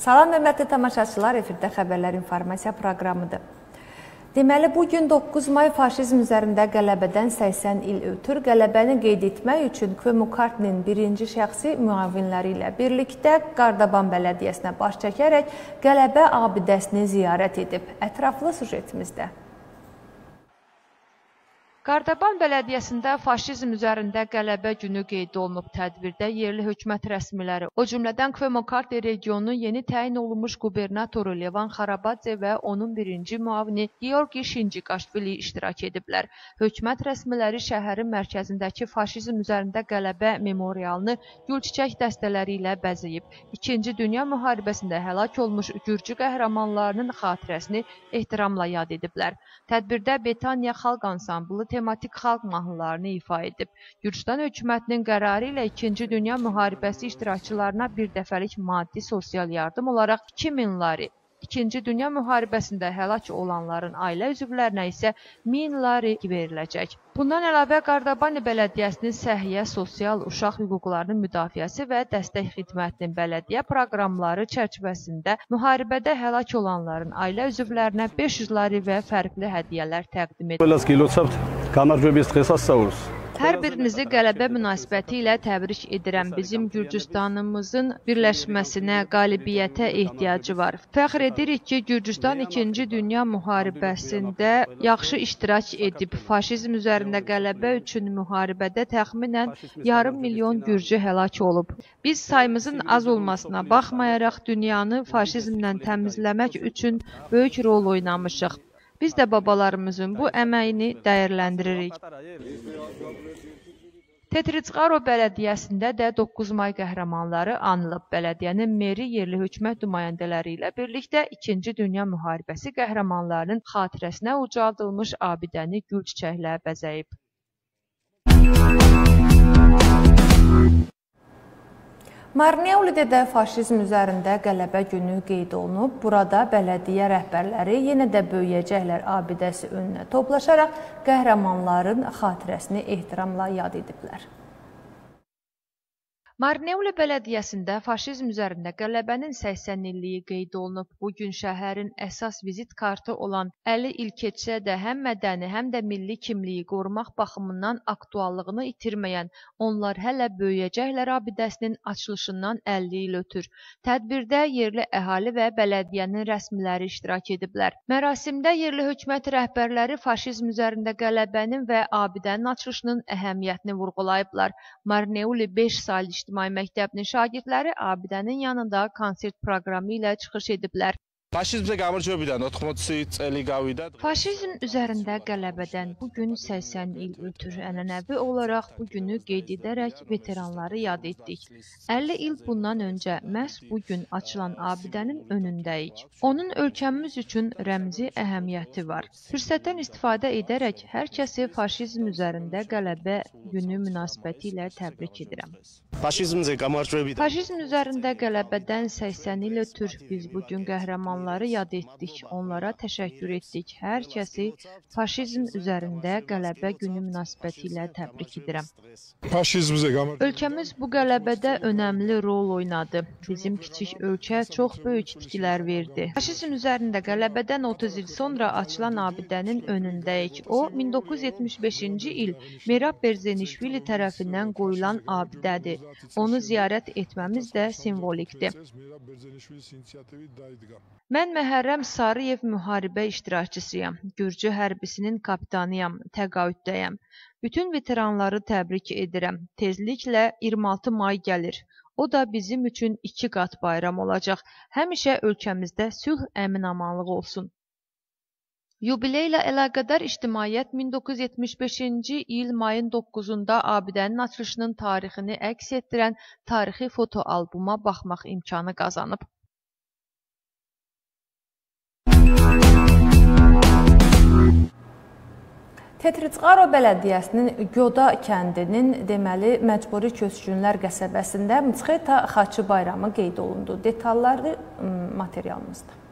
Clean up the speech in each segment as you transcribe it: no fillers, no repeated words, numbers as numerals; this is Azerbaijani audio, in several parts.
Salam hörmətli tamaşaçılar, efirdə xəbərlər informasiya proqramıdır. Deməli, bugün 9 may faşizm üzərində qələbədən 80 il ötür. Qələbəni qeyd etmək üçün Queen McCartney'nin birinci şəxsi müavinləri ilə birlikdə Qardaban bələdiyyəsinə baş çəkərək qələbə abidəsini ziyarət edib. Ətraflı sujetimizdə. Qardaban bələdiyyəsində faşizm üzərində qələbə günü qeyd olunub. Tədbirdə yerli hökumət rəsmiləri, o cümlədən Queen McCartney regionunun yeni təyin olunmuş qubernatoru Levan Xarabadze və onun birinci müavini Georgi Şinçiqaşvili iştirak ediblər. Hökumət rəsmiləri şəhərin mərkəzindəki faşizm üzərində qələbə memorialını gülçiçək dəstələri ilə bəzəyib. İkinci Dünya müharibəsində həlak olmuş gürcü qəhrəmanlarının xatirəsini ehtiramla yad ediblər. Tədbirdə Betaniya Xalq Ansamblı tematik xalq mahnılarını ifa edib. Gürcüstan hökumətinin qərarı ilə 2-ci Dünya müharibəsi iştirakçılarına bir dəfəlik maddi sosial yardım olaraq 2000 lari, 2-ci Dünya müharibəsində həlak olanların ailə üzvlərinə isə 1000 lari veriləcək. Bundan əlavə Qardaban bələdiyyəsinin səhiyyə, sosial, uşaq hüquqlarının müdafiəsi və dəstək xidmətinin bələdiyyə proqramları çərçivəsində müharibədə həlak olanların ailə üzvlərinə 500 lari və fərqli hədiyyələr təqdim edilir. Hər birinizi qələbə münasibəti ilə təbrik edirəm. Bizim Gürcüstanımızın birləşməsinə, qalibiyyətə ehtiyacı var. Fəxr edirik ki, Gürcüstan 2-ci Dünya müharibəsində yaxşı iştirak edib. Faşizm üzərində qələbə üçün müharibədə təxminən yarım milyon gürcü həlak olub. Biz sayımızın az olmasına baxmayaraq dünyanı faşizmdən təmizləmək üçün böyük rol oynamışıq. Biz də babalarımızın bu əməyini dəyərləndiririk. Tetritsqaro bələdiyyəsində də 9 may qəhrəmanları anılıb. Bələdiyyənin meri yerli hökumət nümayəndələri ilə birlikdə 2-ci Dünya müharibəsi qəhrəmanlarının xatirəsinə ucaldılmış abidəni gül çiçəklə bəzəyib. Marneolidə də faşizm üzərində qələbə günü qeyd olunub. Burada bələdiyyə rəhbərləri yenə də böyüyəcəklər abidəsi önünə toplaşaraq qəhrəmanların xatirəsini ehtiramla yad ediblər. Marneoli bələdiyyəsində faşizm üzərində qələbənin 80 illiyi qeyd olunub. Bugün şəhərin əsas vizit kartı olan 50 il keçsə də həm mədəni, həm də milli kimliyi qorumaq baxımından aktuallığını itirməyən Onlar hələ böyüyəcəklər abidəsinin açılışından 50 il ötür. Tədbirdə yerli əhali və bələdiyyənin rəsmiləri iştirak ediblər. Mərasimdə yerli hökumət rəhbərləri faşizm üzərində qələbənin və abidənin açılışının əhəmiyyətini vurğulayıblar. Marneoli 5 saylı İctimai məktəbinin şagirdləri abidənin yanında konsert proqramı ilə çıxış ediblər. Faşizm üzərində qələbədən bugün 80 il ötür. Ənənəvi olaraq bugünü qeyd edərək veteranları yad etdik. 50 il bundan öncə məhz bugün açılan abidənin önündəyik. Onun ölkəmiz üçün rəmzi əhəmiyyəti var. Fürsətdən istifadə edərək hər kəsi faşizm üzərində qələbə günü münasibəti ilə təbrik edirəm. Faşizm üzərində qələbədən 80 il ötür. Biz bugün qəhrəmanları yad etdik, onlara təşəkkür etdik. Hər kəsi faşizm üzərində qələbə günü münasibəti ilə təbrik edirəm. Ölkəmiz bu qələbədə önəmli rol oynadı. Bizim kiçik ölkə çox böyük itkilər verdi. Faşizm üzərində qələbədən 30 il sonra açılan abidənin önündəyik. O, 1975-ci il Merab Berzenişvili tərəfindən qoyulan abidədir. Onu ziyarət etməmiz də simvolikdir. Mən Məhərrəm Sarıyev müharibə iştirakçısıyam. Gürcü hərbisinin kapitanıyam, təqaüddəyəm. Bütün veteranları təbrik edirəm. Tezliklə 26 may gəlir. O da bizim üçün 2 qat bayram olacaq. Həmişə ölkəmizdə sülh, əmin-amanlıq olsun. Yubileylə əlaqədar ictimaiyyət 1975-ci il mayın 9-da abidənin açılışının tarixini əks etdirən tarixi fotoalbuma baxmaq imkanı qazanıb. Tetritsqaro bələdiyyəsinin Gyoda kəndinin deməli məcburi köçkünlər qəsəbəsində Mtsxeta Xaçı bayramı qeyd olundu. Detalları materialımızda.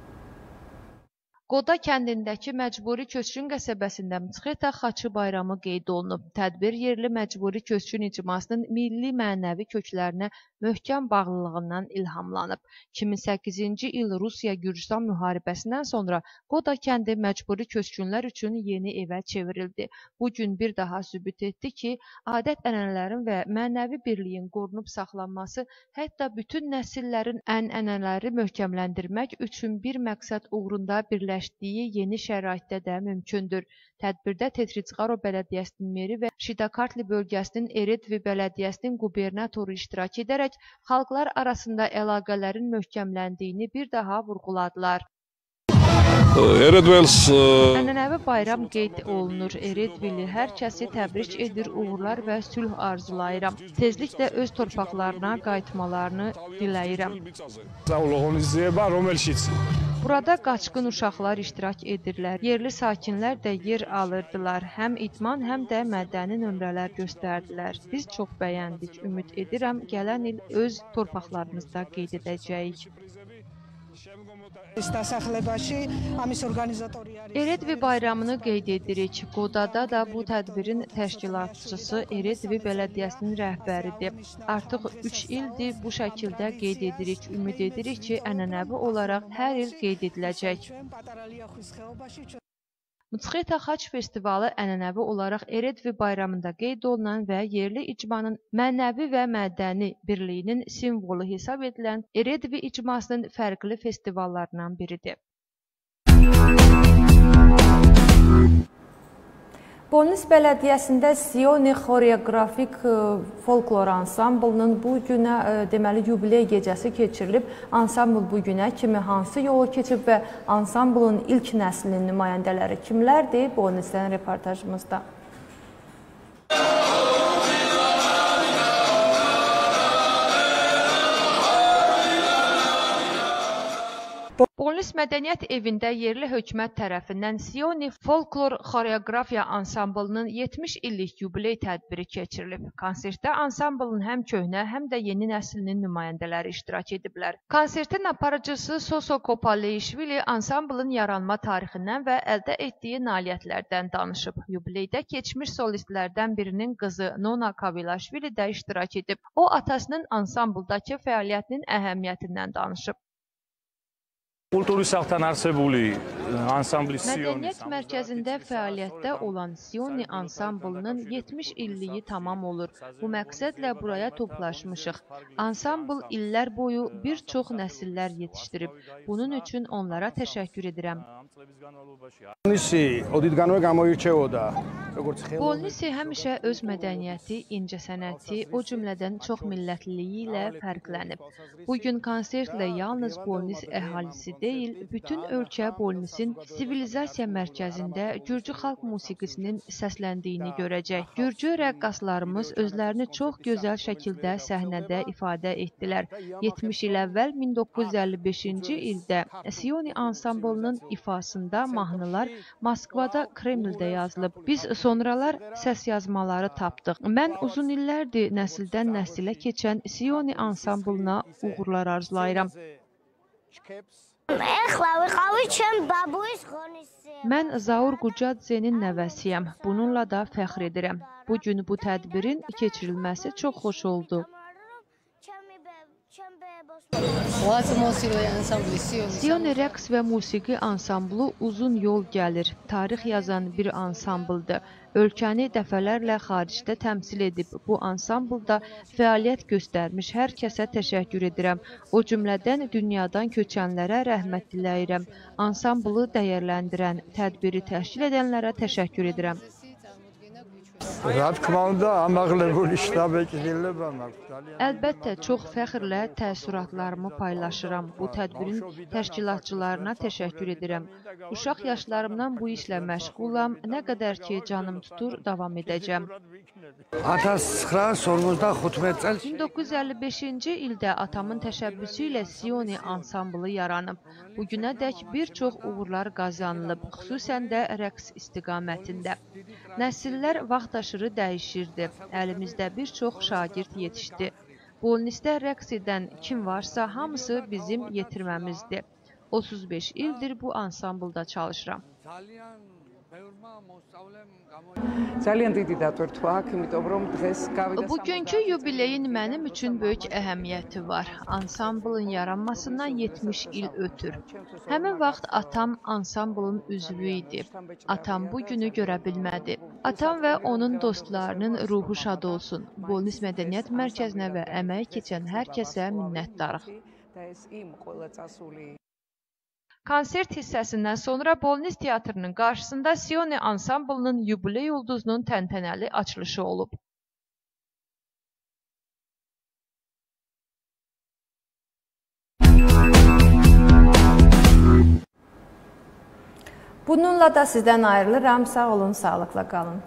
Qoda kəndindəki məcburi köçkün qəsəbəsində Mtsxeta Xaçı bayramı qeyd olunub. Tədbir yerli məcburi köçkün icmasının milli mənəvi köklərinə möhkəm bağlılığından ilhamlanıb. 2008-ci il Rusiya-Gürcüstan müharibəsindən sonra Qoda kəndi məcburi köçkünlər üçün yeni evə çevrildi. Bu gün bir daha sübut etdi ki, adət-ənənələrin və mənəvi birliyin qorunub saxlanması, hətta bütün nəsillərin ənənələri möhkəmləndirmək üçün bir məqsəd uğrunda birləşdiyi yeni şəraitdə də mümkündür. Tədbirdə Tetricqaro bələdiyyəsinin meri və Şidakartli bölgəsinin Eredvi bələdiyyəsinin qubernatoru iştirak edərək xalqlar arasında əlaqələrin möhkəmləndiyini bir daha vurğuladılar. Ənənəvi bayram qeyd olunur. Eredvili hər kəsi təbrik edir, uğurlar və sülh arzulayıram. Tezliklə öz torpaqlarına qayıtmalarını diləyirəm. Burada qaçqın uşaqlar iştirak edirlər. Yerli sakinlər də yer alırdılar. Həm idman, həm də mədəni nömrələr göstərdilər. Biz çox bəyəndik. Ümid edirəm, gələn il öz torpaqlarımızda qeyd edəcəyik. Eredvi bayramını qeyd edirik. Qodada da bu tədbirin təşkilatçısı Eredvi bələdiyyəsinin rəhbəridir. Artıq 3 ildir bu şəkildə qeyd edirik. Ümid edirik ki, ənənəvi olaraq hər il qeyd ediləcək. Mtsxeta Xaç festivalı ənənəvi olaraq Eredvi bayramında qeyd olunan və yerli icmanın mənəvi və mədəni birliyinin simvolu hesab edilən Eredvi icmasının fərqli festivallarından biridir. Bolnis Bələdiyyəsində Sioni xoreoqrafik folklor ansamblının bu günə deməli yubiley gecəsi keçirilib. Ansambl bu günə kimi hansı yolu keçib və ansamblın ilk nəslinin nümayəndələri kimlərdir? Bolnisdən reportajımızda. Bolnis Mədəniyyət Evində yerli hökumət tərəfindən Sioni folklor xoreoqrafiya ansamblının 70 illik yubiley tədbiri keçirilib. Konsertdə ansamblın həm köhnə, həm də yeni nəslinin nümayəndələri iştirak ediblər. Konsertin aparıcısı Soso Kopaleyişvili ansamblın yaranma tarixindən və əldə etdiyi nailiyyətlərdən danışıb. Yubileydə keçmiş solistlərdən birinin qızı Nona Kavilaşvili də iştirak edib. O, atasının ansamblındakı fəaliyyətinin əhəmiyyətindən danışıb. Mədəniyyət mərkəzində fəaliyyətdə olan Sioni ansamblının 70 illiyi tamam olur. Bu məqsədlə buraya toplaşmışıq. Ansambl illər boyu bir çox nəsillər yetişdirib. Bunun üçün onlara təşəkkür edirəm. Bolnisi həmişə öz mədəniyyəti, incəsənəti, o cümlədən çox millətliliyi ilə fərqlənib. Bugün konsertlə yalnız Bolnis əhalisi deyil, bütün ölkə Bolnisin sivilizasiya mərkəzində Gürcü xalq musiqisinin səsləndiyini görəcək. Gürcü rəqqaslarımız özlərini çox gözəl şəkildə səhnədə ifadə etdilər. 70 il əvvəl 1955-ci ildə Sioni ansamblının ifasında mahnılar Moskvada, Kremldə yazılıb. Biz sonralar səs yazmaları tapdıq. Mən uzun illərdir nəsildən nəsilə keçən Sioni ansamblına uğurlar arzulayıram. Mən Zaur Qucadzenin nəvəsiyəm. Bununla da fəxr edirəm. Bugün bu tədbirin keçirilməsi çox xoş oldu. Sioni rəqs və musiqi ansamblı uzun yol gəlir. Tarix yazan bir ansambldır. Ölkəni dəfələrlə xaricdə təmsil edib. Bu ansamblda fəaliyyət göstərmiş hər kəsə təşəkkür edirəm. O cümlədən dünyadan köçənlərə rəhmət diləyirəm. Ansamblı dəyərləndirən, tədbiri təşkil edənlərə təşəkkür edirəm. Əlbəttə, çox fəxrlə təəssüratlarımı paylaşıram. Bu tədbirin təşkilatçılarına təşəkkür edirəm. Uşaq yaşlarımdan bu işlə məşğulam. Nə qədər ki, canım tutur, davam edəcəm. 1955-ci ildə atamın təşəbbüsü ilə Sioni ansamblı yaranıb. Bugünədək bir çox uğurlar qazanılıb, xüsusən də rəqs istiqamətində. Nəsillər vaxtaşırı dəyişirdi. Əlimizdə bir çox şagird yetişdi. Bolnisdə rəqs edən kim varsa, hamısı bizim yetirməmizdir. 35 ildir bu ansamblda çalışıram. ძალიან დიდი დატვირთვა აქ, იმიტომ რომ დღეს გავიდა. Bugünkü yubileyin mənim üçün böyük əhəmiyyəti var. Ansamblın yaranmasından 70 il ötür. Həmin vaxt atam ansamblın üzvü idi. Atam bu günü görə bilmədi. Atam və onun dostlarının ruhu şad olsun. Bolnis Mədəniyyət Mərkəzinə və əməyi keçən hər kəsə minnətdarıq. Konsert hissəsindən sonra Bolnis Teatrının qarşısında Sioni ansamblının yubiley ulduzunun təntənəli açılışı olub. Bununla da sizdən ayrılıram. Sağ olun, sağlıqla qalın.